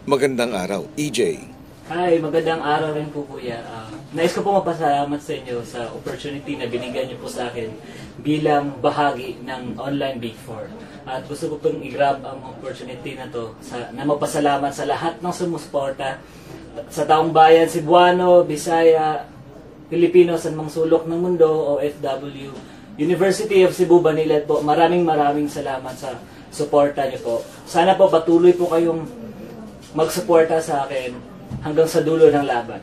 Magandang araw, EJ. Hi, magandang araw rin po kuya. Nais ko po mapasalamat sa inyo sa opportunity na binigyan niyo po sa akin bilang bahagi ng Online Big Four. At gusto ko pong i-grab ang opportunity na to na magpasalamat sa lahat ng sumusuporta sa taong bayan, Cebuano, Bisaya, Pilipino, sa mang sulok ng mundo, OFW, University of Cebu, Banilet po. Maraming salamat sa suporta niyo po. Sana po patuloy po kayong magsuporta sa akin hanggang sa dulo ng laban.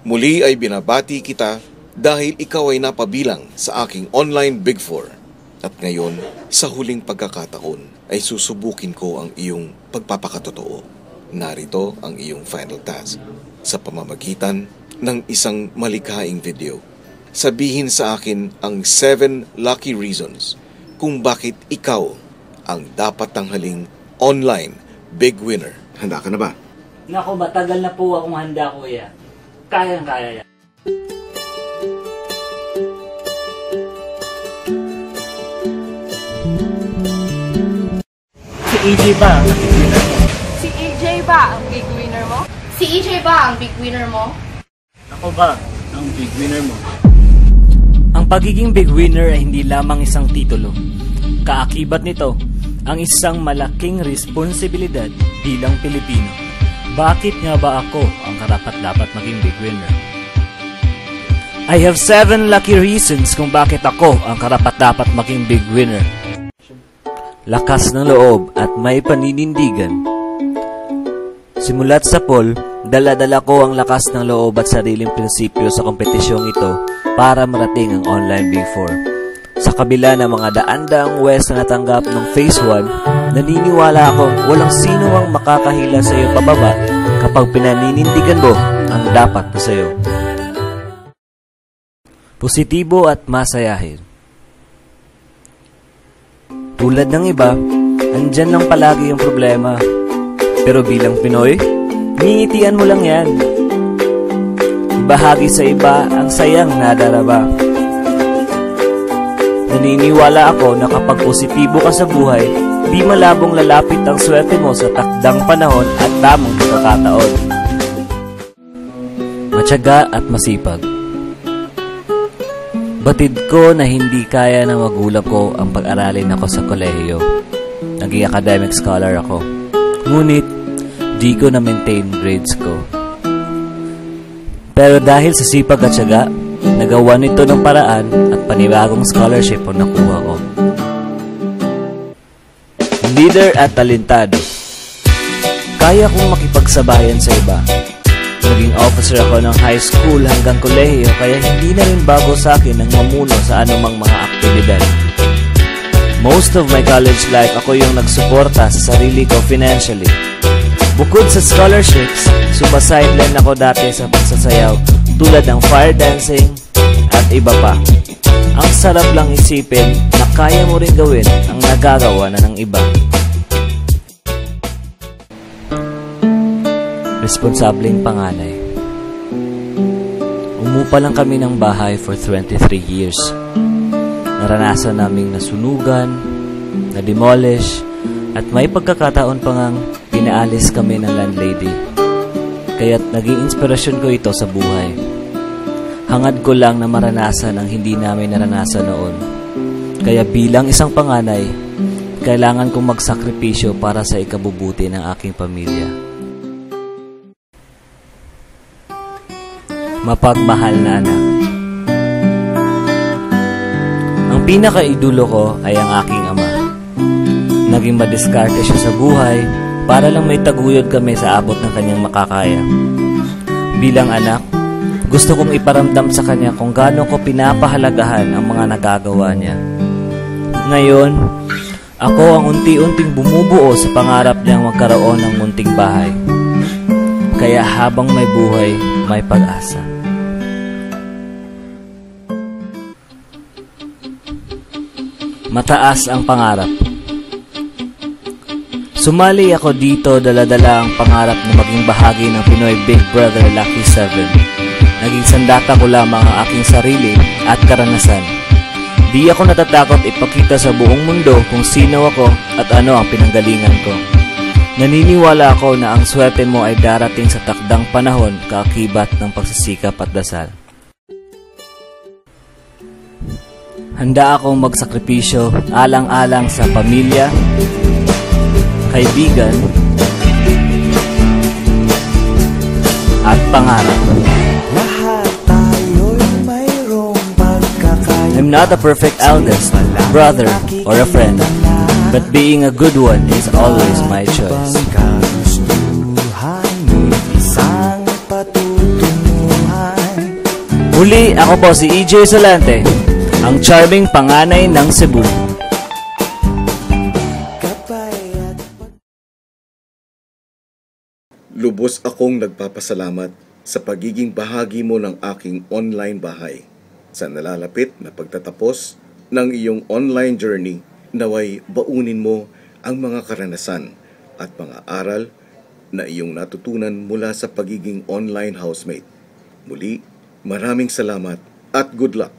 Muli ay binabati kita dahil ikaw ay napabilang sa aking Online Big Four. At ngayon, sa huling pagkakataon, ay susubukin ko ang iyong pagpapakatotoo. Narito ang iyong final task. Sa pamamagitan ng isang malikhaing video, sabihin sa akin ang 7 lucky reasons kung bakit ikaw ang dapat tanghaling online big winner. Handa ka na ba? Naku, matagal na po akong handa, kuya. Kayang-kaya yan. Si EJ ba ang big winner mo? Si EJ ba ang big winner mo? Si EJ ba ang big winner mo? Ako ba ang big winner mo? Ang pagiging big winner ay hindi lamang isang titulo. Kaakibat nito ang isang malaking responsibilidad bilang Pilipino. Bakit nga ba ako ang karapat-dapat maging big winner? I have 7 lucky reasons kung bakit ako ang karapat-dapat maging big winner. Lakas ng loob at may paninindigan. Simulat sa poll, dala-dala ko ang lakas ng loob at sariling prinsipyo sa kompetisyong ito para marating ang Online Big Four. Sa kabila ng mga daan-daang west na natanggap ng Phase 1, naniniwala akong walang sino ang makakahila sa iyo pababa kapag pinaninindigan mo ang dapat na sa iyo. Positibo at masayahin. Tulad ng iba, andyan lang palagi yung problema. Pero bilang Pinoy, ngingitian mo lang yan. Ibahagi sa iba ang sayang nadaraba. Naniniwala ako na kapag positibo ka sa buhay, di malabong lalapit ang swerte mo sa takdang panahon at tamang pagkakataon. Matyaga at masipag. Batid ko na hindi kaya ng magulang ko ang pag-aralin ako sa kolehiyo. Naging academic scholar ako. Ngunit, di ko na-maintain grades ko. Pero dahil sa sipag at tiyaga, nagawa nito ng paraan at panibagong scholarship ang nakuha ko. Leader at talentado. Kaya kong makipagsabayan sa iba. Naging officer ako ng high school hanggang kolehiyo kaya hindi na rin bago sa akin ang mamuno sa anumang mga aktibidad. Most of my college life ako yung nagsuporta sa sarili ko financially. Bukod sa scholarships, sumasideline ako dati sa pagsasayaw tulad ng fire dancing at iba pa. Ang sarap lang isipin na kaya mo rin gawin ang nagagawa na ng iba. Responsableng panganay. Umupa lang kami ng bahay for 23 years. Naranasan naming nasunugan, na-demolish, at may pagkakataon pa ngang pinaalis kami ng landlady. Kaya't naging inspirasyon ko ito sa buhay. Hangad ko lang na maranasan ang hindi namin naranasan noon. Kaya bilang isang panganay, kailangan kong magsakripisyo para sa ikabubuti ng aking pamilya. Mapagmahal na anak. Ang pinaka-idulo ko ay ang aking ama. Naging madiskarte siya sa buhay para lang may taguyod kami sa abot ng kanyang makakaya. Bilang anak, gusto kong iparamdam sa kanya kung gaano ko pinapahalagahan ang mga nagagawa niya. Ngayon, ako ang unti-unting bumubuo sa pangarap niyang magkaroon ng munting bahay. Kaya habang may buhay, may pag-asa. Mataas ang pangarap. Sumali ako dito dala-dala ang pangarap na maging bahagi ng Pinoy Big Brother Lucky 7. Naging sandata ko lamang ang aking sarili at karanasan. Di ako natatakot ipakita sa buong mundo kung sino ako at ano ang pinanggalingan ko. Naniniwala ako na ang swerte mo ay darating sa takdang panahon kaakibat ng pagsisikap at dasal. Handa akong magsakripisyo alang-alang sa pamilya, kaibigan, at pangarap. I'm not a perfect eldest, brother, or a friend, but being a good one is always my choice. Muli, ako po si EJ Solante, ang charming panganay ng Cebu. Lubos akong nagpapasalamat sa pagiging bahagi mo ng aking online bahay. Sa nalalapit na pagtatapos ng iyong online journey, naway baunin mo ang mga karanasan at mga aral na iyong natutunan mula sa pagiging online housemate. Muli, maraming salamat at good luck!